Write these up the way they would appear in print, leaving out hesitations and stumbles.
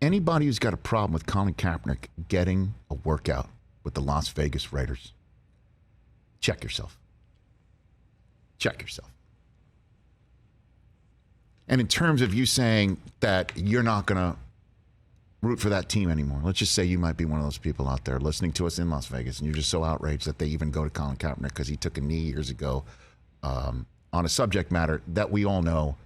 anybody who's got a problem with Colin Kaepernick getting a workout with the Las Vegas Raiders, check yourself. Check yourself. And in terms of you saying that you're not going to root for that team anymore, let's just say you might be one of those people out there listening to us in Las Vegas and you're just so outraged that they even go to Colin Kaepernick because he took a knee years ago on a subject matter that we all know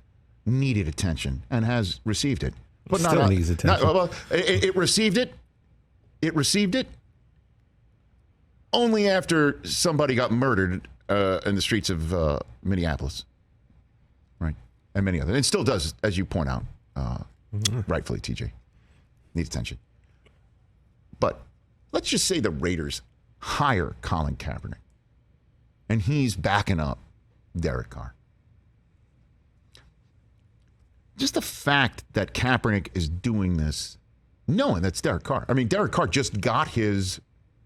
needed attention and has received it. But still needs attention. It received it. It received it only after somebody got murdered in the streets of Minneapolis, right? And many others. It still does, as you point out, rightfully, TJ. Needs attention. But let's just say the Raiders hire Colin Kaepernick, and he's backing up Derek Carr. Just the fact that Kaepernick is doing this, knowing that's Derek Carr. I mean, Derek Carr just got his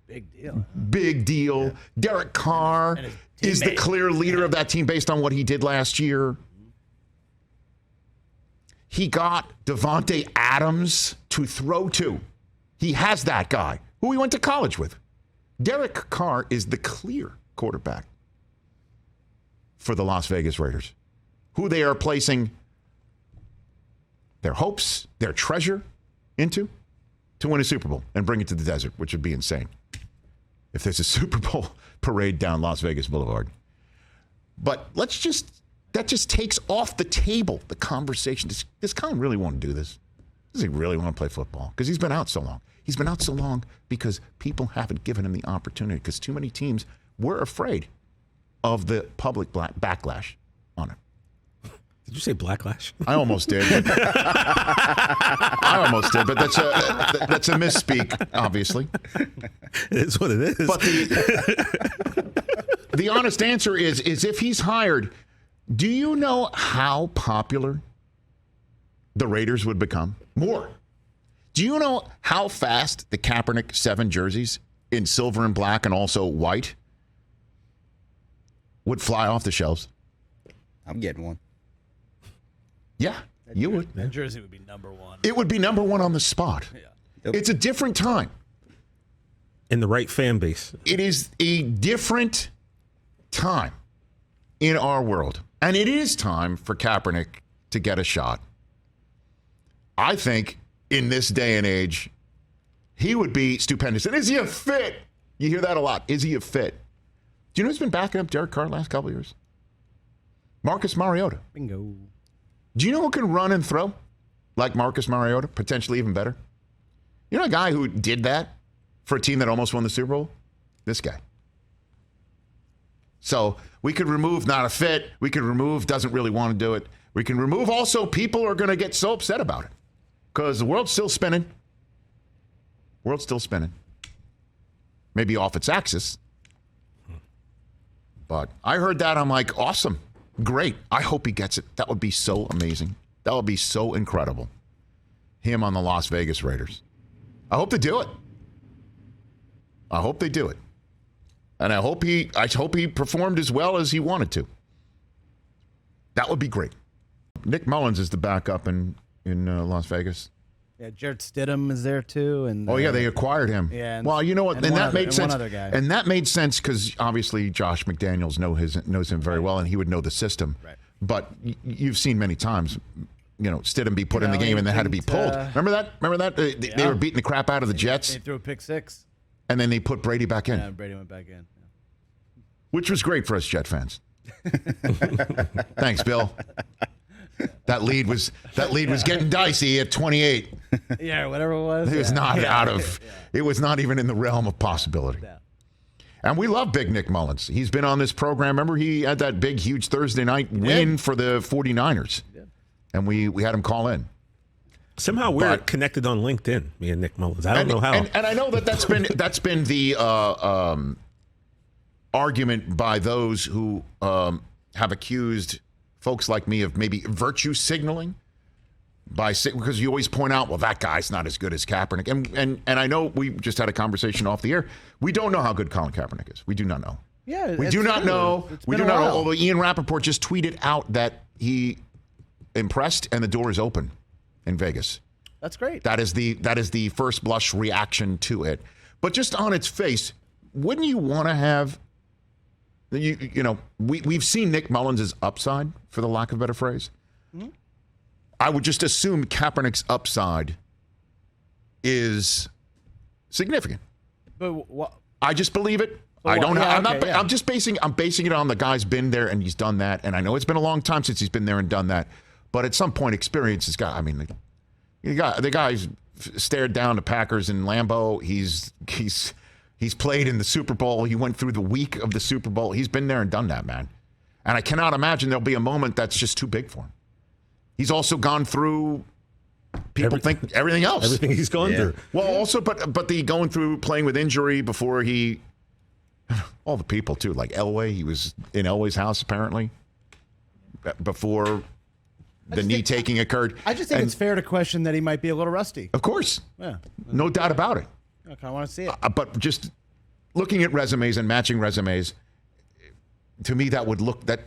big deal. Big deal. Yeah. Derek Carr is the clear leader of that team based on what he did last year. He got Devontae Adams to throw to. He has that guy who he went to college with. Derek Carr is the clear quarterback for the Las Vegas Raiders, who they are placing their hopes, their treasure into to win a Super Bowl and bring it to the desert, which would be insane if there's a Super Bowl parade down Las Vegas Boulevard. But that just takes off the table the conversation. Does Colin really want to do this? Does he really want to play football? Because he's been out so long. He's been out so long because people haven't given him the opportunity because too many teams were afraid of the public backlash on him. Did you say blacklash? I almost did. But that's a misspeak, obviously. It is what it is. But the honest answer is if he's hired, do you know how popular the Raiders would become? More. Do you know how fast the Kaepernick 7 jerseys in silver and black and also white would fly off the shelves? I'm getting one. Yeah, you would. That jersey would be number one. It would be number one on the spot. Yeah. Yep. It's a different time. In the right fan base. It is a different time in our world. And it is time for Kaepernick to get a shot. I think in this day and age, he would be stupendous. And is he a fit? You hear that a lot. Is he a fit? Do you know who's been backing up Derek Carr the last couple of years? Marcus Mariota. Bingo. Do you know who can run and throw like Marcus Mariota? Potentially even better. You know a guy who did that for a team that almost won the Super Bowl? This guy. So we could remove not a fit. We could remove doesn't really want to do it. We can remove also people are going to get so upset about it because the world's still spinning. World's still spinning. Maybe off its axis. But I heard that. I'm like, awesome. Great. I hope he gets it. That would be so amazing. That would be so incredible. Him on the Las Vegas Raiders. I hope they do it. I hope they do it. And I hope he performed as well as he wanted to. That would be great. Nick Mullins is the backup in Las Vegas. Yeah, Jarrett Stidham is there too, and they acquired him. Yeah, well, you know what? And that made sense. One other guy. And that made sense because obviously Josh McDaniels knows him very well, and he would know the system. Right. But you've seen many times, Stidham be put in the game and then had to be pulled. Remember that? They were beating the crap out of the Jets. They threw a pick six, and then they put Brady back in. Yeah, Brady went back in, yeah. Which was great for us Jet fans. Thanks, Bill. That lead was getting dicey at 28. Yeah, whatever it was. It was not out of. It was not even in the realm of possibility. Yeah. And we love Big Nick Mullins. He's been on this program. Remember, he had that big, huge Thursday night win for the 49ers. And we had him call in. Somehow we're connected on LinkedIn, me and Nick Mullins. I don't know how. And I know that's been the argument by those who have accused folks like me of maybe virtue signaling because you always point out, well, that guy's not as good as Kaepernick. And I know we just had a conversation off the air. We don't know how good Colin Kaepernick is. We do not know. Yeah, we do not know. We do not know. Although Ian Rappaport just tweeted out that he impressed and the door is open in Vegas. That's great. That is the first blush reaction to it. But just on its face, wouldn't you want to have, we've seen Nick Mullins' upside, for the lack of a better phrase. Mm-hmm. I would just assume Kaepernick's upside is significant. But I just believe it. I don't know. I'm basing it on the guy's been there and he's done that. And I know it's been a long time since he's been there and done that. But at some point, experience has got. I mean, the guy's stared down the Packers in Lambeau. He's played in the Super Bowl. He went through the week of the Super Bowl. He's been there and done that, man. And I cannot imagine there'll be a moment that's just too big for him. He's also gone through. People think everything else. Everything he's gone through. Well, also, but the going through playing with injury before he. All the people too, like Elway. He was in Elway's house apparently before the knee taking occurred. I just think it's fair to question that he might be a little rusty. Of course, yeah, no doubt about it. I kind of want to see it. But just looking at resumes and matching resumes, to me that would look that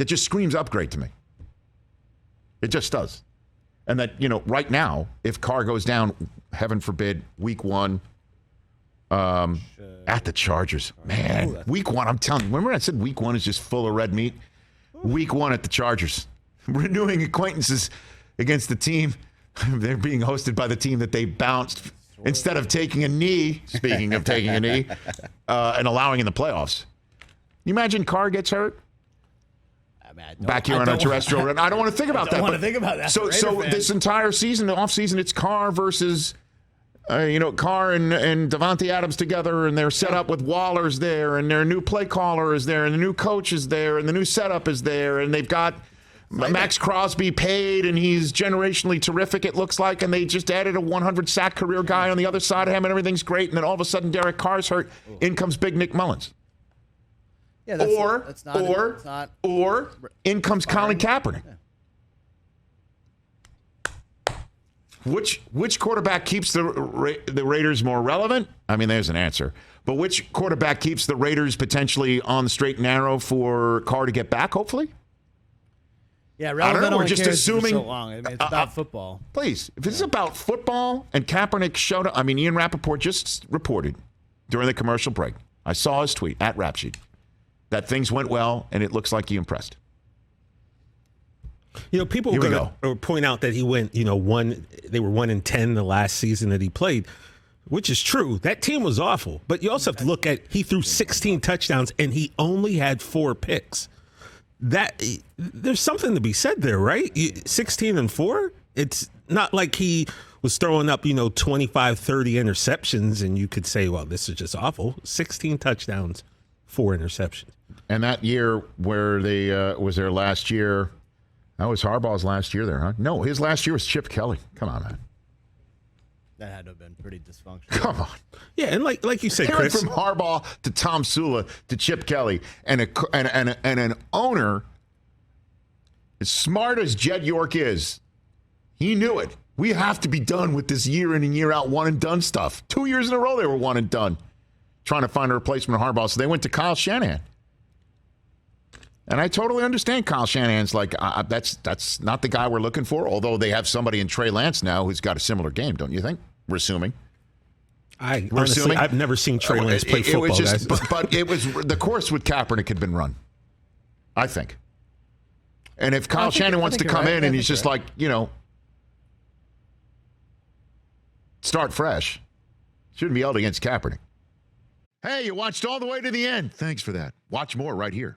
just screams upgrade to me. It just does, and that right now, if Carr goes down, heaven forbid, week 1. At the Chargers, man. Week 1, I'm telling you. Remember I said week 1 is just full of red meat? Week 1 at the Chargers. Renewing acquaintances against the team. They're being hosted by the team that they bounced instead of taking a knee, speaking of taking a knee, and allowing in the playoffs. You imagine Carr gets hurt? Back here on a terrestrial run. I don't want to think about that. I don't want to think about that. So this entire season, the offseason, it's Carr versus... Carr and Davante Adams together, and they're set up with Waller's there, and their new play caller is there, and the new coach is there, and the new setup is there, and they've got Max Crosby paid, and he's generationally terrific, it looks like, and they just added a 100-sack career guy on the other side of him, and everything's great, and then all of a sudden Derek Carr's hurt. In comes Big Nick Mullins. Yeah, or in comes Colin Kaepernick. Yeah. Which quarterback keeps the Raiders more relevant? I mean, there's an answer. But which quarterback keeps the Raiders potentially on the straight and narrow for Carr to get back, hopefully? Yeah, relevant. I don't know. We're just assuming. So long. I mean, it's about football. Please, if it's about football and Kaepernick showed up, I mean, Ian Rappaport just reported during the commercial break. I saw his tweet at Rapsheet that things went well and it looks like he impressed. People were going to point out that he went, they were 1-10 the last season that he played, which is true. That team was awful. But you also have to look at, he threw 16 touchdowns and he only had 4 picks. There's something to be said there, right? 16-4? It's not like he was throwing up, 25, 30 interceptions and you could say, well, this is just awful. 16 touchdowns, 4 interceptions. And that year where they was their last year. That was Harbaugh's last year there, huh? No, his last year was Chip Kelly. Come on, man. That had to have been pretty dysfunctional. Come on. Yeah, and like you said, Chris. Chris. From Harbaugh to Tom Sula to Chip Kelly and an owner, as smart as Jed York is, he knew it. We have to be done with this year in and year out one and done stuff. 2 years in a row they were one and done, trying to find a replacement for Harbaugh. So they went to Kyle Shanahan. And I totally understand Kyle Shanahan's like, that's not the guy we're looking for, although they have somebody in Trey Lance now who's got a similar game, don't you think? We're assuming. Honestly, I've never seen Trey Lance play football, it was just, guys. But it was the course with Kaepernick had been run, I think. And if Kyle Shanahan wants to come in and he's just like, start fresh, shouldn't be held against Kaepernick. Hey, you watched all the way to the end. Thanks for that. Watch more right here.